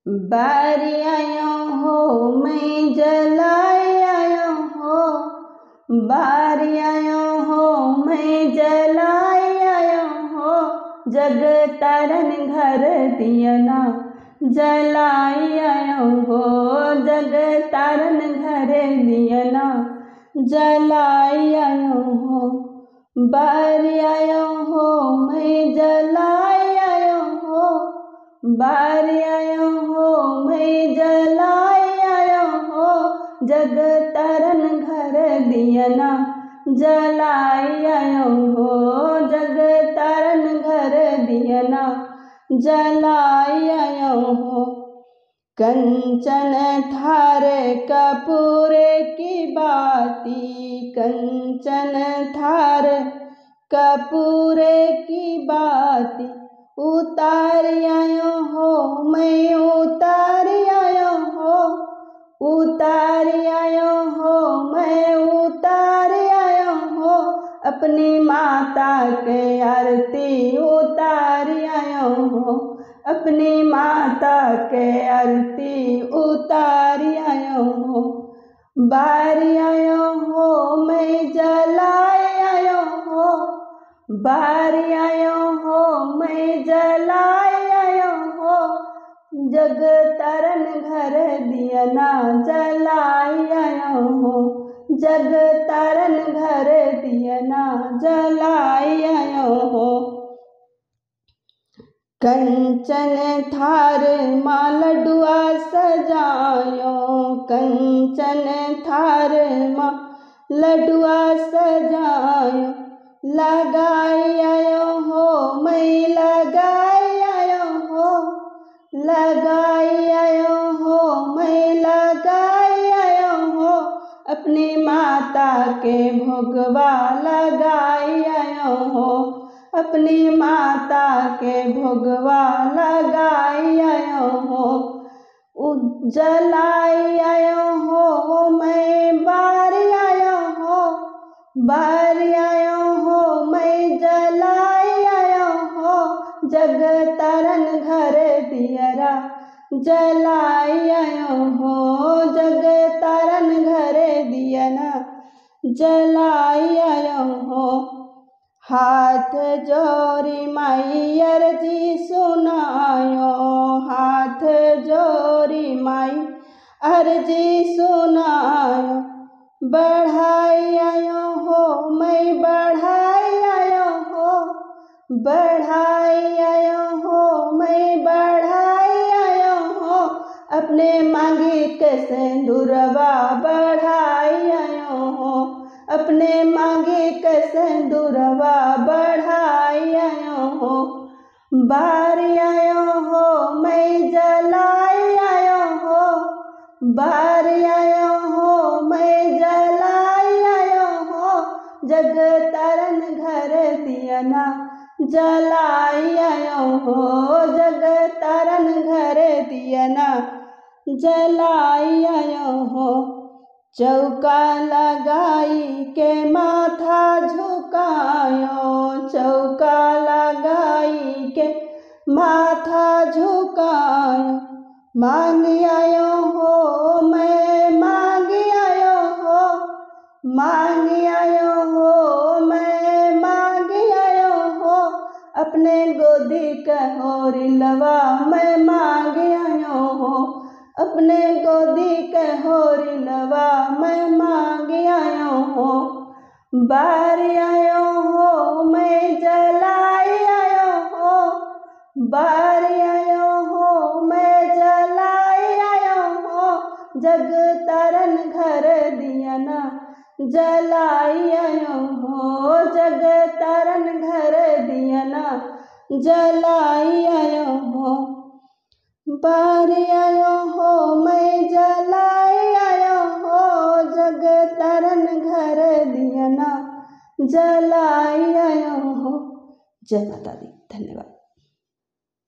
बारी आयो हो मैं जलाए आयो हो, बारी आयो हो मैं जलाए आयो हो, जग तारन घर दियना जलाई आयो हो, जग तारन घर दियना जलाई आयो हो। बारी आयो हो मैं जलाए आयो हो, बारी आयो हो मैं जलाए आयो हो, जग तारन घर दियना जलाई आयो हो, जग तारन घर दियना जलाई आयो हो। कंचन थार कपूर की बाती, कंचन थार कपूर की बाती, उतार आयो हो मैं उतार आयो हो, उतार आयो हो मैं उतार आयो हो, अपनी माता के आरती उतार आयो हो, अपनी माता के आरती उतार आयो हो। बारी आयो हो मैं जलाए आयो हो, बारी आयो हो मैं जलाए आयो हो, जग तारन घर दियना जलाई आयो हो, जग तारन घर दियना जलाई आयो हो। कंचन थार माँ लडुआ सजायो, कंचन थार माँ लडुआ सजायो, लगाई आयो हो मैं लगाई आयो हो, लगाई आयो हो मैं लगाई आयो हो, अपनी माता के भोगवा लगाई आयो हो, अपनी माता के भोगवा लगाई आयो हो। जलाई आयो हो मैं बारी आयो हो, बारी आयो हो मैं जलाई आयो हो, जग तारन घर दियरा जलाई आयो हो, जग तारन घर दियना जलाई आयो हो। हाथ जोरी माई अर्जी सुनायो, हाथ जोरी माई अर्जी सुनायो, बढ़ाई आयो हो मैं बढ़ाई आयो हो, बढ़ाई आयो हो मैं बढ़ाई आयो हो, अपने मांगी के सिंदूरवा बढ़ाई आयो हो, अपने मांगे के सिंदूरवा बढ़ाई आयो हो। बारी आयो हो मैं जलाई आयो हो, बारी आयो हो मैं जलाई आयो हो, जग तारन घर दियना जलाई आयो हो, जग तारन घर दियना जलाई आयो हो। चौका लगाई के माथा झुकायो, चौका लगाई के माथा झुकायो, मांग आयो हो मैं मांग आयो हो, मांग आयो हो मैं मांग आयो हो, अपने गोदी के होरिलवा मैं मांग आयो हो, अपने गोदी के होरिलवा मैं मांग आयो हो। बारी आयो हो मैं जलाई आयो हो, बारी आयो हो मैं जलाई आयो हो, जग तारन घर दियना जलाई आयो हो, जग तारन घर दियना जलाई आयो हो। बारी आयो हो मैं जलाई आयो हो, जग तारन घर दियना जलाई आयो हो। जय माता दी। धन्यवाद।